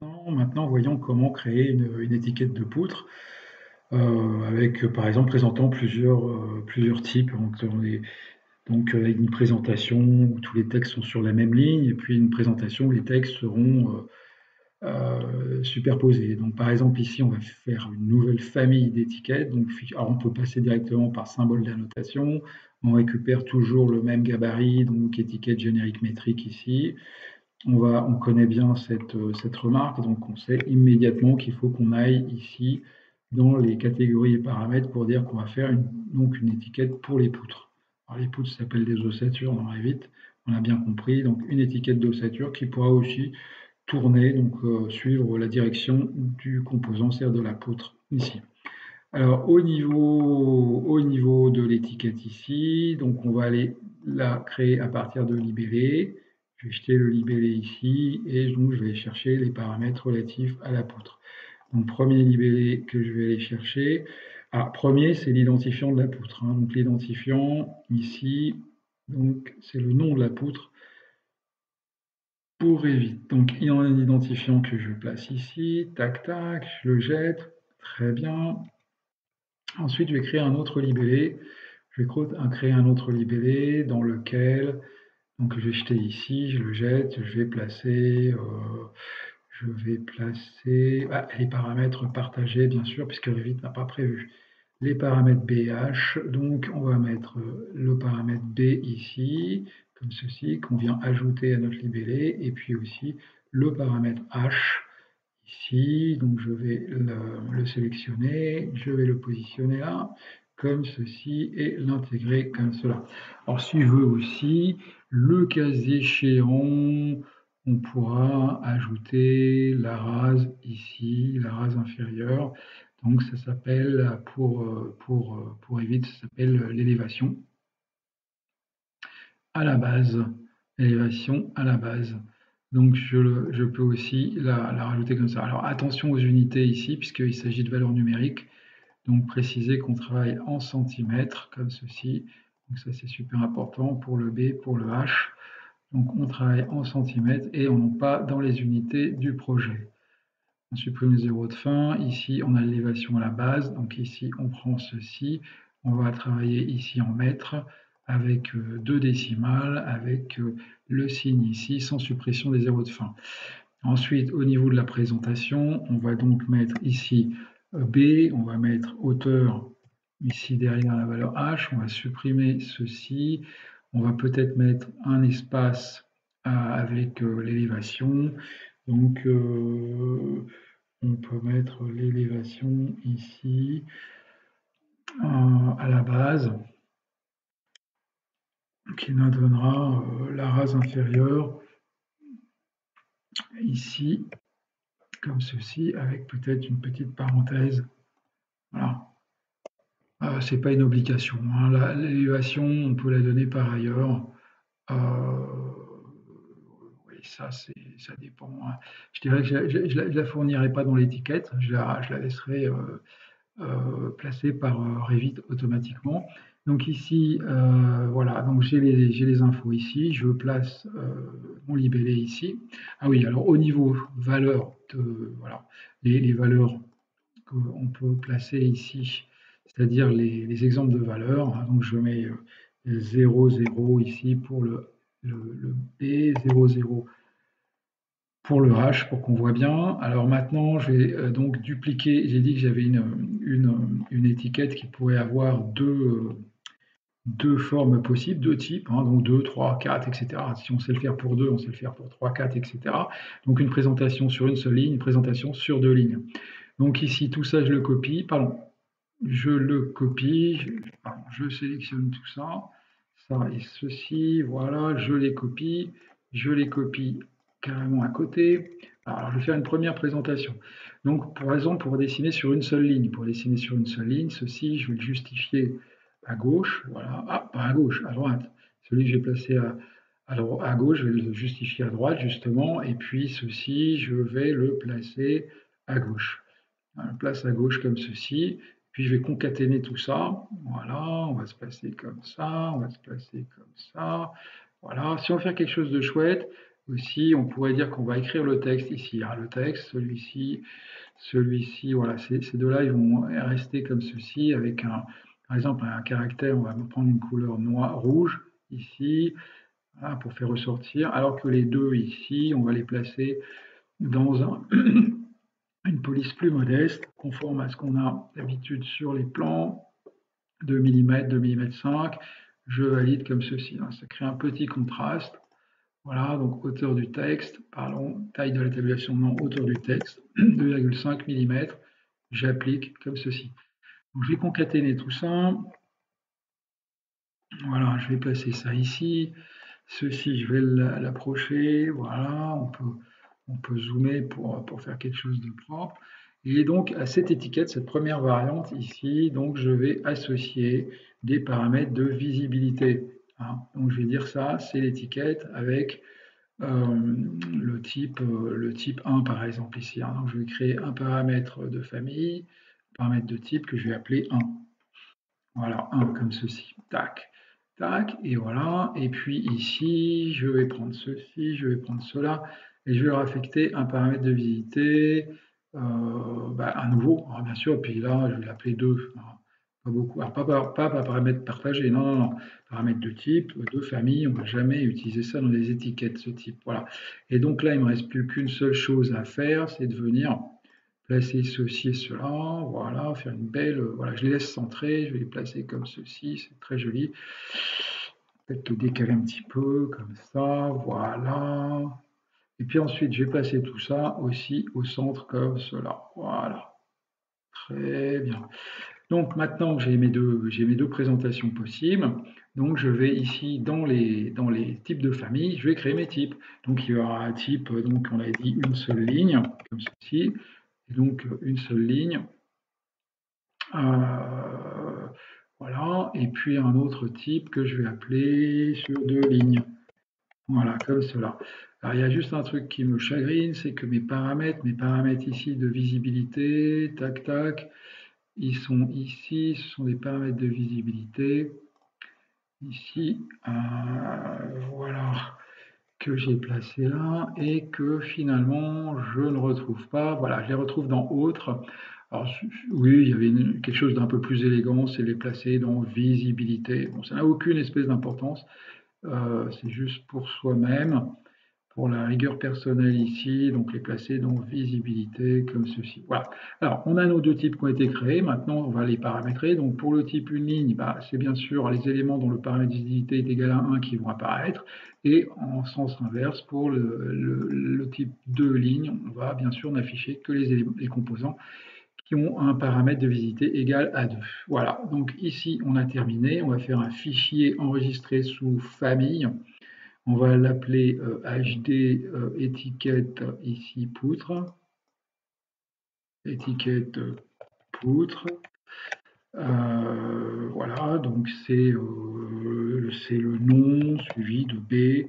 Maintenant, voyons comment créer une étiquette de poutre, avec, par exemple, présentant plusieurs types. Donc avec une présentation où tous les textes sont sur la même ligne et puis une présentation où les textes seront, superposés. Donc par exemple, ici, on va faire une nouvelle famille d'étiquettes. Alors on peut passer directement par symbole d'annotation. On récupère toujours le même gabarit, donc étiquette générique métrique ici. On connaît bien cette remarque, donc on sait immédiatement qu'il faut qu'on aille ici dans les catégories et paramètres pour dire qu'on va faire une étiquette pour les poutres. Alors les poutres s'appellent des ossatures dans Revit, on a bien compris, donc une étiquette d'ossature qui pourra aussi tourner, donc suivre la direction du composant, c'est-à-dire de la poutre ici. Alors au niveau de l'étiquette ici, donc on va aller la créer à partir de libellé. Je vais jeter le libellé ici et donc je vais chercher les paramètres relatifs à la poutre. Donc premier libellé que je vais aller chercher. Alors premier, c'est l'identifiant de la poutre, hein. Donc l'identifiant ici, donc c'est le nom de la poutre pour Revit. Donc il y a un identifiant que je place ici, tac tac, je le jette, très bien. Ensuite, je vais créer un autre libellé. Je vais créer un autre libellé dans lequel, donc je vais jeter ici, je le jette, je vais placer les paramètres partagés, bien sûr, puisque Revit n'a pas prévu. Les paramètres B et H, donc on va mettre le paramètre B ici, comme ceci, qu'on vient ajouter à notre libellé, et puis aussi le paramètre H ici, donc je vais le sélectionner, je vais le positionner là, comme ceci, et l'intégrer comme cela. Alors si je veux aussi, le cas échéant, on pourra ajouter la rase ici, la rase inférieure. Donc ça s'appelle, pour Revit, ça s'appelle l'élévation à la base. L'élévation à la base. Donc je peux aussi la rajouter comme ça. Alors attention aux unités ici, puisqu'il s'agit de valeurs numériques. Donc préciser qu'on travaille en centimètres, comme ceci. Donc ça c'est super important pour le B, pour le H. Donc on travaille en centimètres et on non pas dans les unités du projet. On supprime le zéro de fin. Ici on a l'élévation à la base. Donc ici on prend ceci. On va travailler ici en mètres avec deux décimales, avec le signe ici, sans suppression des zéros de fin. Ensuite, au niveau de la présentation, on va donc mettre ici B, on va mettre hauteur ici derrière la valeur H, on va supprimer ceci, on va peut-être mettre un espace avec l'élévation, donc on peut mettre l'élévation ici à la base, qui nous donnera la rase inférieure ici, comme ceci, avec peut-être une petite parenthèse. Voilà. Ce n'est pas une obligation, hein. L'élévation, on peut la donner par ailleurs. Oui, ça dépend, hein. Je dirais que je la fournirai pas dans l'étiquette, je la laisserai placée par Revit automatiquement. Donc ici, voilà, donc j'ai les infos ici, je place mon libellé ici. Ah oui, alors au niveau valeur, voilà, les valeurs qu'on peut placer ici, c'est-à-dire les exemples de valeurs, hein. Donc je mets 0, 0 ici pour le B, 0, 0 pour le H, pour qu'on voit bien. Alors maintenant, je vais donc dupliquer, j'ai dit que j'avais une étiquette qui pourrait avoir deux formes possibles, deux types, hein, donc 2, 3, 4, etc. Si on sait le faire pour 2, on sait le faire pour 3, 4, etc. Donc une présentation sur une seule ligne, une présentation sur deux lignes. Donc ici, tout ça, je le copie, pardon, je le copie, je sélectionne tout ça, ça et ceci, voilà, je les copie carrément à côté. Alors, je vais faire une première présentation. Donc, par exemple, pour dessiner sur une seule ligne, ceci, je vais le justifier à gauche, voilà, pas à gauche, à droite. Celui que j'ai placé à gauche, je vais le justifier à droite, justement, et puis ceci, je vais le placer à gauche. Je le place à gauche comme ceci, puis je vais concaténer tout ça. Voilà, on va se placer comme ça, on va se placer comme ça. Voilà, si on veut faire quelque chose de chouette, aussi, on pourrait dire qu'on va écrire le texte ici, hein, le texte, celui-ci, voilà, ces deux-là, ils vont rester comme ceci, avec par exemple, un caractère, on va prendre une couleur rouge, ici, voilà, pour faire ressortir, alors que les deux ici, on va les placer dans une police plus modeste, conforme à ce qu'on a d'habitude sur les plans, 2 mm, 2 mm 5, je valide comme ceci, hein, ça crée un petit contraste. Voilà, donc hauteur du texte, parlons, taille de la tabulation, non, hauteur du texte, 2,5 mm, j'applique comme ceci. Donc, je vais concaténer tout ça. Voilà, je vais placer ça ici. Ceci, je vais l'approcher. Voilà, on peut zoomer pour faire quelque chose de propre. Et donc, à cette étiquette, cette première variante ici, donc je vais associer des paramètres de visibilité, hein. Donc, je vais dire ça, c'est l'étiquette avec le type 1 par exemple ici, hein. Donc, je vais créer un paramètre de famille, un paramètre de type que je vais appeler 1. Voilà, 1 comme ceci. Tac, tac, et voilà. Et puis ici, je vais prendre ceci, je vais prendre cela, et je vais leur affecter un paramètre de visibilité, à nouveau, alors bien sûr, et puis là, je vais l'appeler 2. Pas beaucoup. Alors, pas paramètre partagé, non, non, non. Paramètre de type, de famille, on ne va jamais utiliser ça dans les étiquettes, ce type. Voilà. Et donc là, il ne me reste plus qu'une seule chose à faire, c'est de venir placer ceci et cela, voilà, faire une belle, voilà, je les laisse centrer, je vais les placer comme ceci, c'est très joli. Peut-être le décaler un petit peu, comme ça, voilà. Et puis ensuite, je vais placer tout ça aussi au centre comme cela, voilà. Très bien. Donc maintenant que j'ai mes deux présentations possibles, donc je vais ici dans les types de famille, je vais créer mes types. Donc il y aura un type, donc on a dit une seule ligne, comme ceci, et donc une seule ligne. Voilà, et puis un autre type que je vais appeler sur 2 lignes. Voilà, comme cela. Alors il y a juste un truc qui me chagrine, c'est que mes paramètres ici de visibilité, tac tac, ils sont ici, ce sont des paramètres de visibilité. Ici, voilà, que j'ai placé là et que finalement je ne retrouve pas. Voilà, je les retrouve dans Autres. Alors, oui, il y avait quelque chose d'un peu plus élégant, c'est les placer dans Visibilité. Bon, ça n'a aucune espèce d'importance, c'est juste pour soi-même, pour la rigueur personnelle ici, donc les placer dans Visibilité comme ceci. Voilà. Alors, on a nos deux types qui ont été créés, maintenant on va les paramétrer. Donc pour le type une ligne, c'est bien sûr les éléments dont le paramètre visibilité est égal à 1 qui vont apparaître, et en sens inverse, pour le type 2 lignes, on va bien sûr n'afficher que les composants qui ont un paramètre de visibilité égal à 2. Voilà, donc ici on a terminé, on va faire un fichier enregistré sous famille. On va l'appeler HD étiquette ici poutre. Étiquette poutre. Voilà, donc c'est le nom suivi de B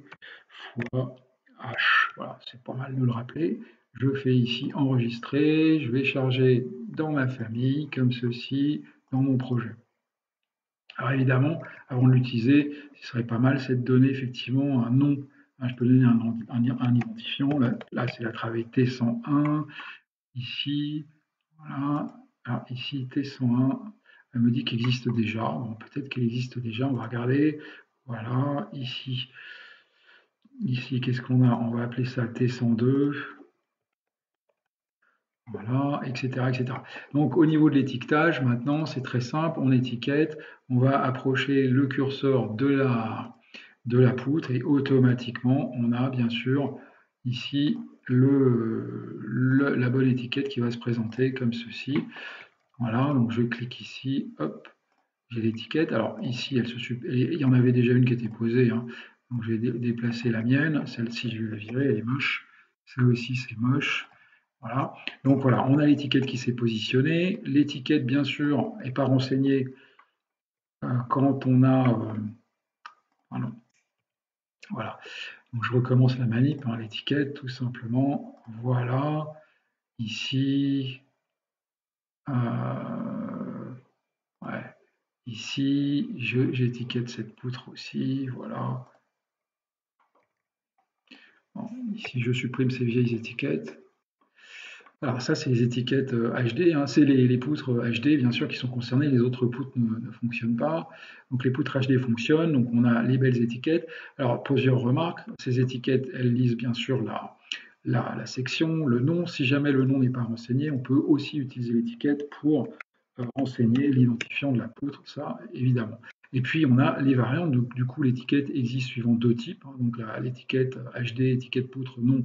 fois H. Voilà, c'est pas mal de le rappeler. Je fais ici enregistrer, je vais charger dans ma famille comme ceci dans mon projet. Alors évidemment, avant de l'utiliser, ce serait pas mal, c'est de donner effectivement un nom. Je peux donner un identifiant. Là c'est la travée T101. Ici, voilà. Alors ici, T101, elle me dit qu'il existe déjà. Bon, peut-être qu'il existe déjà, on va regarder. Voilà, ici, qu'est-ce qu'on a? On va appeler ça T102. Voilà, etc., etc. Donc au niveau de l'étiquetage, maintenant, c'est très simple. On étiquette, on va approcher le curseur de la poutre et automatiquement, on a bien sûr ici la bonne étiquette qui va se présenter comme ceci. Voilà, donc je clique ici, hop, j'ai l'étiquette. Alors ici, il y en avait déjà une qui était posée, hein. Donc je vais déplacer la mienne. Celle-ci, je vais la virer, elle est moche. Ça aussi, c'est moche. Voilà. Donc voilà, on a l'étiquette qui s'est positionnée. L'étiquette, bien sûr, n'est pas renseignée quand on a... voilà. Donc je recommence la manip, hein, l'étiquette, tout simplement. Voilà. Ici. Ouais. Ici, j'étiquette cette poutre aussi, voilà. Bon, ici, je supprime ces vieilles étiquettes. Alors ça, c'est les étiquettes HD, hein. C'est les poutres HD, bien sûr, qui sont concernées. Les autres poutres ne fonctionnent pas. Donc les poutres HD fonctionnent. Donc on a les belles étiquettes. Alors, plusieurs remarques. Ces étiquettes, elles lisent bien sûr la section, le nom. Si jamais le nom n'est pas renseigné, on peut aussi utiliser l'étiquette pour renseigner l'identifiant de la poutre, ça, évidemment. Et puis, on a les variantes. Donc, du coup, l'étiquette existe suivant deux types, hein. Donc, l'étiquette HD, étiquette poutre, nom,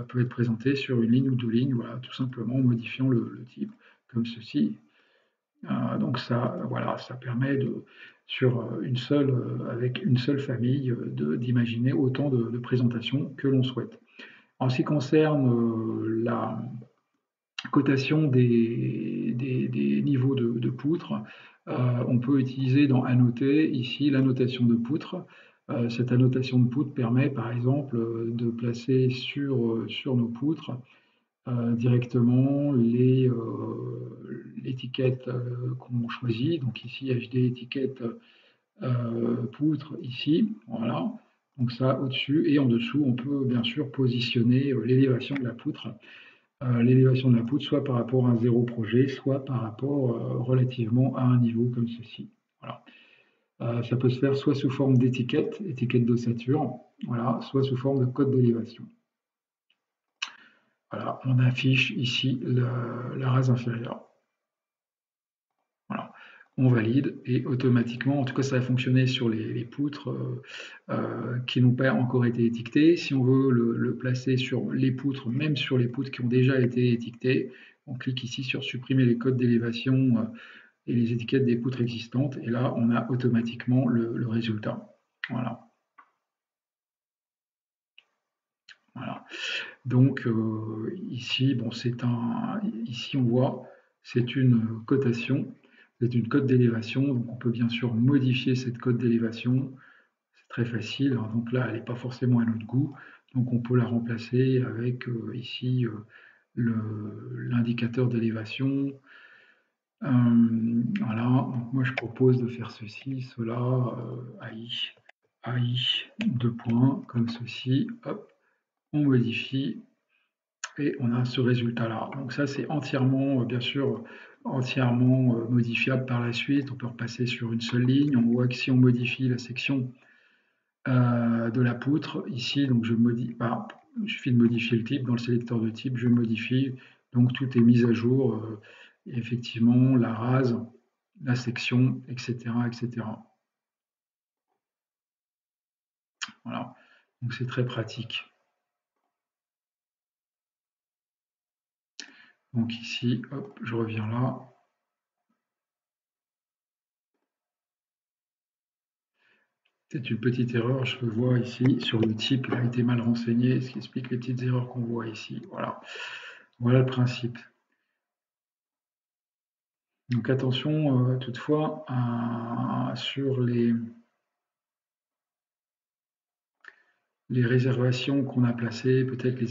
peut être présentée sur une ligne ou deux lignes, voilà, tout simplement en modifiant le type, comme ceci. Donc, ça, voilà, ça permet avec une seule famille, d'imaginer autant de présentations que l'on souhaite. En ce qui concerne la cotation des niveaux de poutres, on peut utiliser dans annoter ici l'annotation de poutres. Cette annotation de poutres permet par exemple de placer sur nos poutres directement l'étiquette qu'on choisit. Donc ici HD étiquette poutre ici, voilà. Donc ça au-dessus et en dessous, on peut bien sûr positionner l'élévation de la poutre. L'élévation de la poutre, soit par rapport à un zéro projet, soit par rapport relativement à un niveau comme ceci. Voilà. Ça peut se faire soit sous forme d'étiquette, étiquette d'ossature, voilà, soit sous forme de code d'élévation. Voilà, on affiche ici la rase inférieure. Voilà. On valide et automatiquement, en tout cas ça va fonctionner sur les poutres qui n'ont pas encore été étiquetées. Si on veut le placer sur les poutres, même sur les poutres qui ont déjà été étiquetées, on clique ici sur supprimer les codes d'élévation et les étiquettes des poutres existantes et là on a automatiquement le résultat. Voilà. Voilà. Donc ici, bon, ici on voit, c'est une cotation, c'est une cote d'élévation. Donc on peut bien sûr modifier cette cote d'élévation. C'est très facile, hein. Donc là, elle n'est pas forcément à notre goût. Donc on peut la remplacer avec ici l'indicateur d'élévation. Voilà. Donc moi je propose de faire ceci, cela, AI, deux points, comme ceci. Hop, on modifie et on a ce résultat-là. Donc ça, c'est entièrement, bien sûr, entièrement modifiable par la suite. On peut repasser sur une seule ligne. On voit que si on modifie la section de la poutre, ici, donc il suffit de modifier le type. Dans le sélecteur de type, je modifie. Donc tout est mis à jour. Effectivement, la rase, la section, etc., etc. Voilà. Donc c'est très pratique. Donc ici, hop, je reviens là. C'est une petite erreur, je le vois ici, sur le type, il a été mal renseigné, ce qui explique les petites erreurs qu'on voit ici. Voilà. Voilà le principe. Donc attention toutefois sur les réservations qu'on a placées, peut-être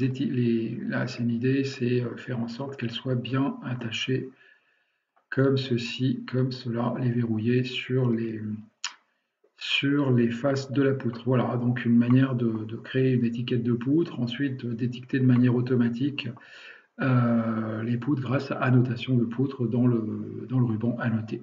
là c'est une idée, c'est faire en sorte qu'elles soient bien attachées comme ceci, comme cela, les verrouiller sur les faces de la poutre. Voilà, donc une manière de créer une étiquette de poutre, ensuite d'étiqueter de manière automatique les poutres grâce à annotation de poutre dans le ruban annoté.